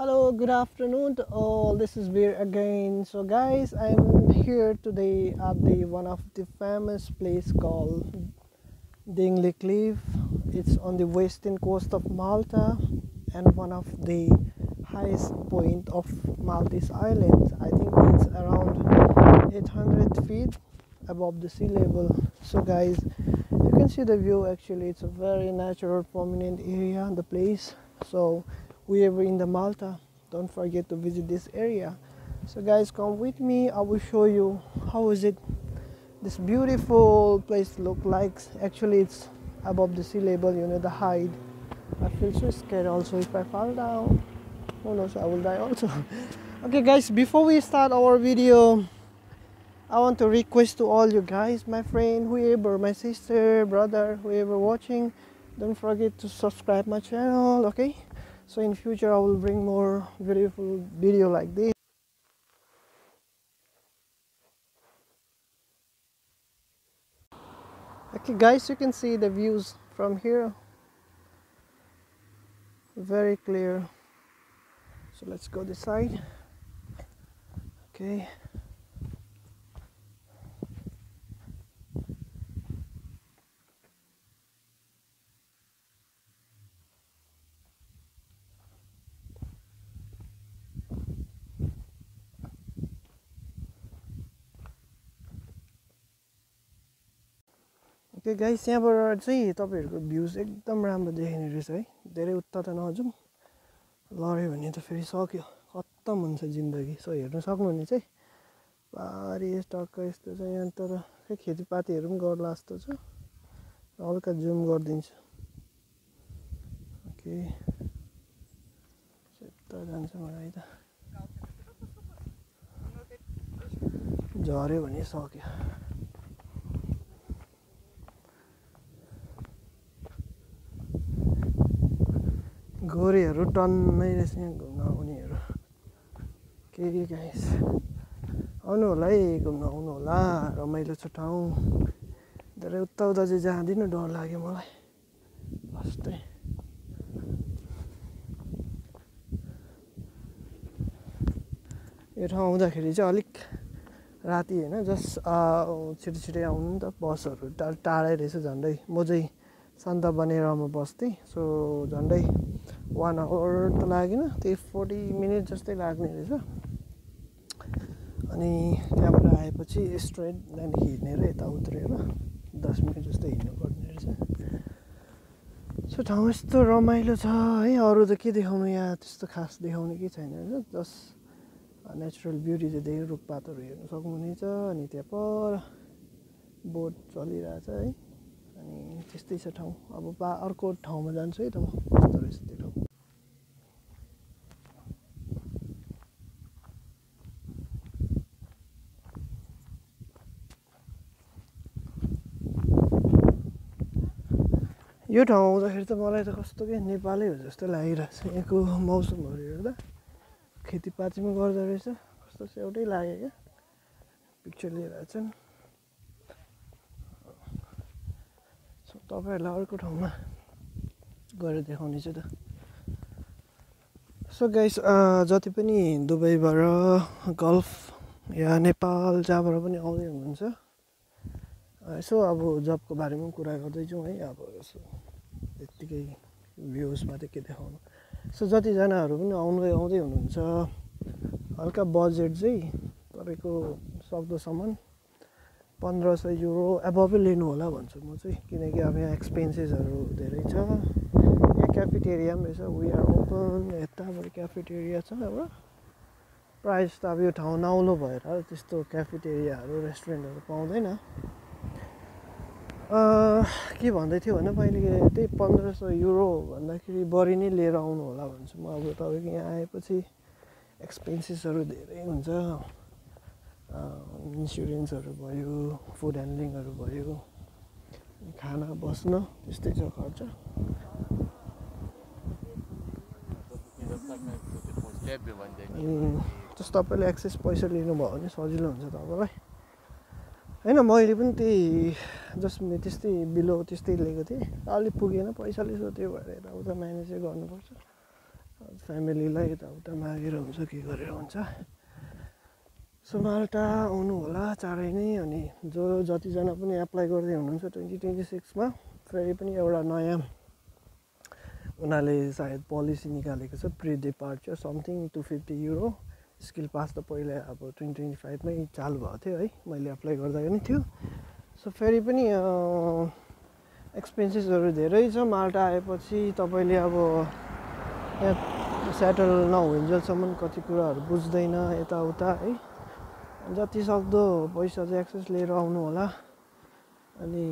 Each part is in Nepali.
Hello, good afternoon to all. This is Beer again. So, guys, I'm here today at the one of the famous place called Dingley Cliff. It's on the western coast of Malta and one of the highest point of Maltese Islands. I think it's around 800 feet above the sea level. So, guys, you can see the view. Actually, it's a very natural, prominent area. The place. So whoever in the Malta, don't forget to visit this area. So guys, come with me. I will show you how is it this beautiful place look like. Actually, it's above the sea level, the height. I feel so scared also. If I fall down, who knows, I will die also. Okay guys, before we start our video, I want to request to all you guys, my friend, whoever, my sister, brother, whoever watching, don't forget to subscribe my channel. Okay, so in future I will bring more beautiful video like this. Okay guys, you can see the views from here, very clear. So let's go this side. Okay, okay guys, यहाँबाट चाहिँ तपाईहरुको भ्यूज एकदम राम्रो देखिने रहेछ है। धेरै उता त नजाउँ, लड्यो भने त फेरि सक्यो, खत्तम हुन्छ जिन्दगी। सो हेर्न सक्नुहुनेछ है, पारी टक्क यस्तो छ यहाँ। तर खै खेतीपातीहरू पनि गर्ला जस्तो छ। हल्का जुम गरिदिन्छु। ओके, यता जान्छ मलाई त, झऱ्यो भने सक्यो। गोरेहरू टन्नै रहेछ यहाँ घुम्न आउनेहरू। के गाइस, आउनु होला है, घुम्न आउनु होला, रमाइलो छ ठाउँ। धेरै उता चाहिँ जाँदिनँ, डर लाग्यो मलाई फर्स्टै। यो ठाउँ आउँदाखेरि चाहिँ अलिक राति होइन, जस्ट छिटो छिटै आउनु नि त। बसहरू टाढै रहेछ झन्डै। म चाहिँ सन्त बनेरामा बस्थेँ। सो झन्डै 1 आवर त लागेन, त्यही 40 मिनट जस्तै लाग्ने रहेछ। अनि त्यहाँबाट आएपछि स्ट्रेट त्यहाँदेखि हिँडेर यता उत्रेर 10 मिनट जस्तो हिँड्नुपर्ने रहेछ। सो ठाउँ यस्तो रमाइलो छ है। अरू त के देखाउनु, यहाँ त्यस्तो खास देखाउने केही छैन होइन। जस्ट नेचुरल ब्युटी चाहिँ धेरै, रुखपातहरू हेर्नु सक्नुहुनेछ। अनि त्यहाँ पर बोट चलिरहेछ है। अनि त्यस्तै छ ठाउँ। अब अर्को ठाउँमा जान्छु है त म, कस्तो रहेछ त्यो ठाउँ। यो ठाउँ आउँदाखेरि त मलाई त कस्तो के नेपालै हो जस्तो लागिरहेछ। यहाँको मौसमहरू हेर्दा खेतीपाती पनि गर्दो रहेछ, कस्तो चाहिँ एउटै लाग्यो क्या। पिक्चर लिइरहेको छन्। सो तपाईँहरूलाई अर्को ठाउँमा गएर देखाउने छु त। सो गाइस, जति पनि दुबईबाट, गल्फ या नेपाल जहाँबाट पनि आउँदै हुनुहुन्छ, यसो अब जबको बारेमा कुरा गर्दैछौँ है। अब यसो त्यत्तिकै भ्युजमा त के देखाउनु। सो जतिजनाहरू पनि आउँदै हुनुहुन्छ, हल्का बजेट चाहिँ तपाईँको सक्दोसम्म 1500 युरो एबभै लिनु होला भन्छु म चाहिँ। किनकि अब यहाँ एक्सपेन्सेसहरू धेरै छ। यहाँ क्याफेटेरिया पनि रहेछ, वी आर ओपन। यताबाट क्याफेटेरिया छ। अब प्राइस त अब यो ठाउँ नौलो भएर त्यस्तो क्याफेटेरियाहरू, रेस्टुरेन्टहरू पाउँदैन। के भन्दै थियो भने पहिले त्यही 1500 युरो भन्दाखेरि बढी नै लिएर आउनु होला भन्छु म। अब तपाईँको यहाँ आएपछि एक्सपेन्सेसहरू धेरै हुन्छ। इन्सुरेन्सहरू भयो, फुड ह्यान्डलिङहरू भयो, खाना बस्न त्यस्तै छ खर्च। जस्तो तपाईँले एक्सेस पैसा लिनुभयो भने सजिलो हुन्छ तपाईँलाई होइन। मैले पनि त्यही जस्ट त्यस्तै बिलो त्यस्तै लिएको थिएँ। अलि पुगेन पैसाले, सो त्यो भएर यताउता म्यानेजै गर्नुपर्छ। फ्यामिलीलाई यताउता मागेर हुन्छ के गरेर हुन्छ। सो माल्टा आउनु होला चाँडै नै। अनि जतिजना पनि एप्लाई गर्दै हुनुहुन्छ 2026मा फेरि पनि एउटा नयाँ उनीहरूले सायद पोलिसी निकालेको छ, pre departure something €250। Skill pass त पहिला अब 2025मै चालु भएको थियो है, मैले एप्लाई गर्दा पनि थियो। सो फेरि पनि एक्सपेन्सेसहरू धेरै छ। माल्टा आएपछि तपाईँले अब यहाँ सेटल नहुन्जेलसम्म कति कुराहरू बुझ्दैन यताउता है। जति सक्दो पैसा चाहिँ एक्सेस लिएर आउनु होला। अनि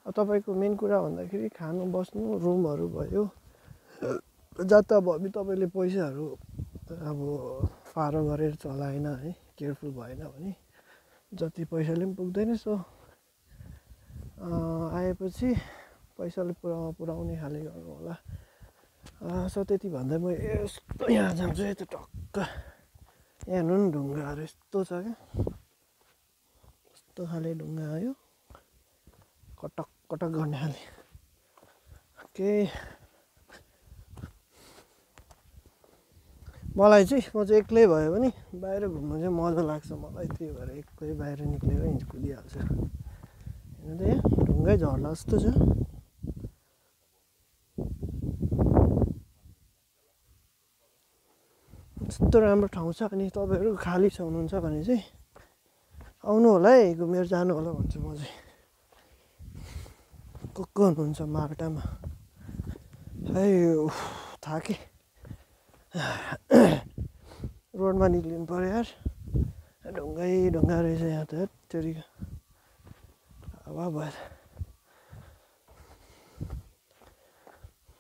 तपाईँको मेन कुरा भन्दाखेरि खानु बस्नु रुमहरू भयो, जता भयो तपाईँले पैसाहरू अब फारो गरेर चलाएन है, केयरफुल भएन भने जति पैसाले पनि पुग्दैन। सो आएपछि पैसाले पुऱ्याउने खाले गर्नु होला। सो त्यति भन्दै म यस्तो यहाँ जान्छु है, त्यो टक्क यहाँ हेर्नु नि ढुङ्गाहरू यस्तो छ क्या, यस्तो खाले ढुङ्गा आयो कटक कटक गर्ने खाले। ओके मलाई चाहिँ म चाहिँ एक्लै भयो भने बाहिर घुम्नु चाहिँ मजा लाग्छ मलाई, त्यही भएर एक्लै बाहिर निक्लेर कुदिहाल्छु। हेर्नु त यहाँ ढुङ्गै झर्ला जस्तो छ। यस्तो राम्रो ठाउँ छ। अनि तपाईँहरू खाली छ हुनुहुन्छ भने चाहिँ आउनु होला है, घुमेर जानु होला भन्छु म चाहिँ। को हुनुहुन्छ माल्टामा है, थाकेँ रोडमा निक्लिनु पऱ्यो यार, ढुङ्गै ढुङ्गा रहेछ यहाँ त तेरिका हावा भएर।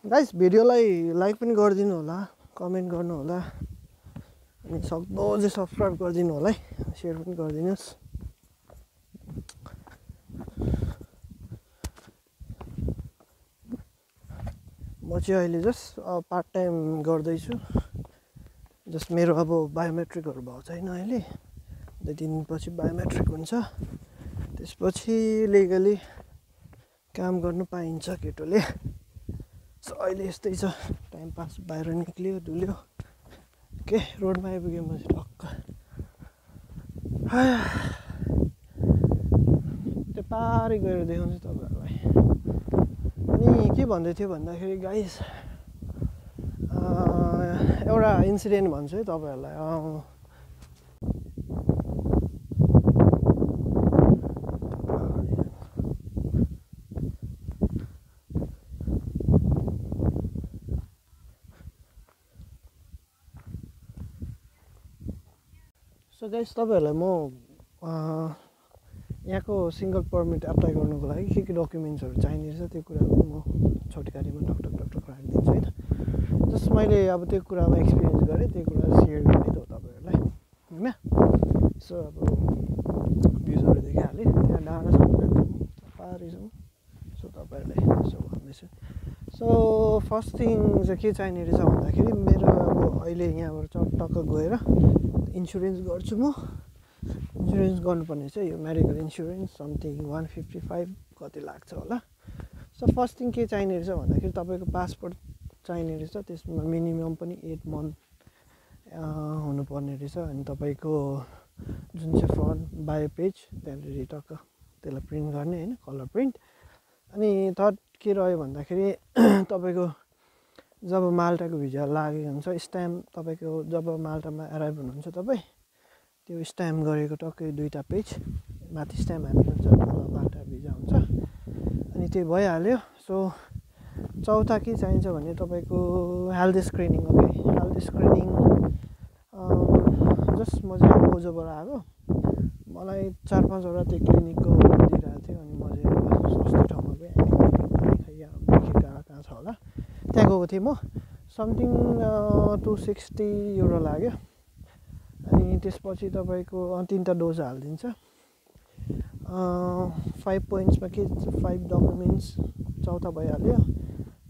गाइस भिडियोलाई लाइक पनि गरिदिनु होला, कमेन्ट गर्नु होला, अनि सक्दो चाहिँ सब्सक्राइब गरिदिनु होला है, सेयर पनि गरिदिनुहोस्। म चाहिँ अहिले जस्ट पार्ट टाइम गर्दैछु। जस्ट मेरो अब बायोमेट्रिकहरू भएको छैन अहिले, 2 दिनपछि बायोमेट्रिक हुन्छ, त्यसपछि लिगली काम गर्नु पाइन्छ केटोले। सो अहिले यस्तै छ, टाइम पास बाहिर निक्लियो डुल्यो के रोडमा आइपुग्यो म चाहिँ टक्क। त्यो पारै गएर देखाउँछु तपाईँहरूलाई। अनि के भन्दै थियो भन्दाखेरि गाइस एउटा इन्सिडेन्ट भन्छु है तपाईँहरूलाई। सो गाइस तपाईँहरूलाई म यहाँको सिङ्गल पर्मिट एप्लाई गर्नुको लागि के डकुमेन्ट्सहरू चाहिने रहेछ त्यो कुराहरू म छोटकारीमा टकटक राखिदिन्छु होइन। जस्ट मैले अब त्यो कुरामा एक्सपिरियन्स गरेँ, त्यो कुरा सेयर गर्ने त हो तपाईँहरूलाई होइन। सो अब भ्युजहरू देखिहालेँ, त्यहाँ डाँडासम्म पारिसम्म। सो तपाईँहरूलाई यसो भन्दैछु। सो फर्स्ट थिङ चाहिँ के चाहिने रहेछ भन्दाखेरि मेरो अब अहिले यहाँबाट टक्क गएर इन्सुरेन्स गर्छु म। इन्सुरेन्स गर्नुपर्ने चाहिँ यो मेडिकल इन्सुरेन्स समथिङ 155 कति लाग्छ होला। सो फर्स्ट थिङ के चाहिने रहेछ भन्दाखेरि तपाईँको पासपोर्ट चाहिने रहेछ, त्यसमा मिनिमम पनि 8 मन्थ हुनुपर्ने रहेछ। अनि तपाईँको जुन चाहिँ फ्रन्ट बायो पेज त्यहाँनिर टक्क त्यसलाई प्रिन्ट गर्ने होइन, कलर प्रिन्ट। अनि थर्ड के रह्यो भन्दाखेरि तपाईँको जब माल्टाको भिजा लागेको हुन्छ स्ट्याम्प, तपाईँको जब माल्टामा एराइभ हुनुहुन्छ तपाईँ त्यो स्ट्याम्प गरेको टक्कै 2टा पेज माथि स्ट्याम्प हाल्नुहुन्छ, तल माल्टा भिजा हुन्छ, अनि त्यो भइहाल्यो। सो चौथा के चाहिन्छ भने तपाईँको health screening. Okay health screening just म चाहिँ बोझोबाट आएको, मलाई 4-5 वटा त्यो क्लिनिकको दिइरहेको थियो। अनि म चाहिँ सस्तो ठाउँमा गएँ, कहाँ छ होला त्यहाँ गएको थिएँ म। समथिङ €260 लाग्यो। अनि त्यसपछि तपाईँको 3टा डोज हालिदिन्छ। 5 पोइन्ट्समा के 5 डकुमेन्ट्स चौथा भइहाल्यो।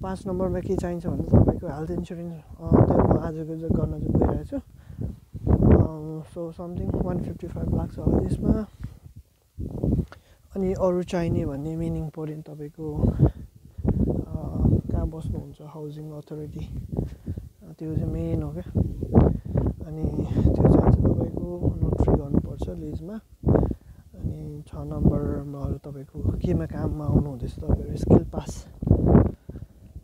5 नम्बरमा के चाहिन्छ भने तपाईँको हेल्थ इन्सुरेन्स, त्यो म आजको गर्न चाहिँ गइरहेको छु। सो समथिङ 155 लाग्छ होला त्यसमा। अनि अरू चाहिने भन्ने मिनिङ पऱ्यो तपाईँको कहाँ बस्नुहुन्छ, हाउसिङ अथोरिटी त्यो चाहिँ मेन हो क्या अनि त्यो चाहिँ तपाईँको नोटरी गर्नुपर्छ लिजमा अनि 6 नम्बरमा तपाईँको केमा काममा आउनुहुँदैछ तपाईँहरू स्किल पास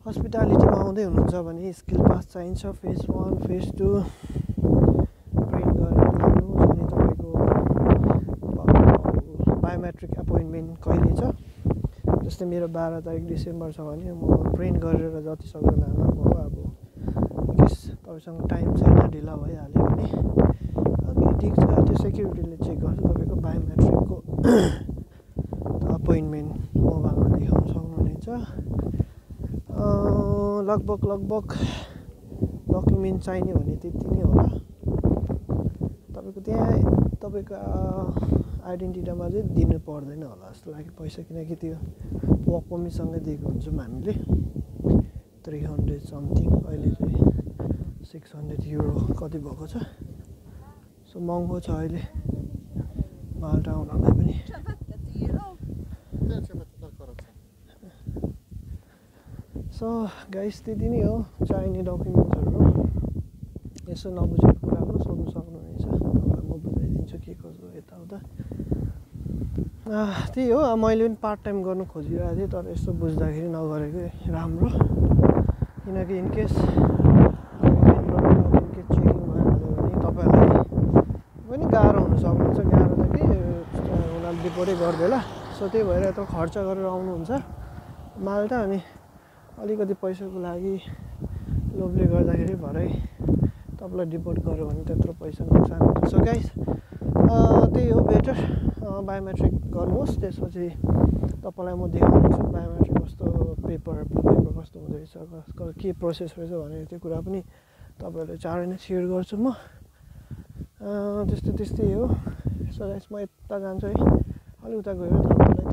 हस्पिटालिटीमा आउँदै हुनुहुन्छ भने स्किल पास चाहिन्छ फेज 1 फेज 2 प्रिन्ट गरेर ल्याउनुहोस् अनि तपाईँको बायोमेट्रिक एपोइन्टमेन्ट कहिले छ जस्तै मेरो 12 तारिक डिसेम्बर छ भने म प्रिन्ट गरेर जति सक्दो लाँदा भयो अब इनकेस तपाईँसँग टाइम छैन ढिला भइहाल्यो भने ओके ठिक छ त्यो सेक्युरिटीले चेक गर्छ तपाईँको बायोमेट्रिकको एपोइन्टमेन्ट मोबाइलमा देखाउन सक्नुहुनेछ लगभग डकुमेन्ट चाहिने भने त्यति नै होला तपाईँको त्यहाँ तपाईँको आइडेन्टिटीमा चाहिँ दिनु पर्दैन होला जस्तो लाग्यो पैसा किनकि त्यो वर्क परमिटसँगै दिएको हुन्छौँ हामीले 300 समथिङ अहिले चाहिँ 600 युरो कति भएको छ सो महँगो छ अहिले माल्टा आउनलाई पनि सो गाइस त्यति नै हो चाहिने डकुमेन्ट्सहरू यसो नबुझेको कुराहरू सोध्नु सक्नुहुनेछ तपाईँलाई म बुझाइदिन्छु के कसो यताउता त्यही हो मैले पनि पार्ट टाइम गर्नु खोजिरहेको थिएँ तर यस्तो बुझ्दाखेरि नगरेकै राम्रो किनकि इनकेस गभर्मेन्टबाट इनकेस चेकिङ भइहाल्यो भने तपाईँहरूलाई पनि गाह्रो हुन सक्नुहुन्छ गाह्रो त के उनीहरूले डिपोर्टै गरिदेला सो त्यही भएर यता खर्च गरेर आउनुहुन्छ माल्टा अनि अलिकति पैसाको लागि लोभले गर्दाखेरि भरै तपाईँलाई डिपोर्ट गर्यो भने त्यत्रो पैसा नोक्सान हुन्छ सो गाइस त्यही हो बेटर बायोमेट्रिक गर्नुहोस् त्यसपछि तपाईँलाई म देखाउनेछु बायोमेट्रिक कस्तो पेपर कस्तो हुँदो रहेछ के प्रोसेस रहेछ भनेर त्यो कुरा पनि तपाईँहरूले चाँडै नै सेयर गर्छु म त्यस्तै हो सो गाइस म यता जान्छु है अलि उता गएर तपाईँलाई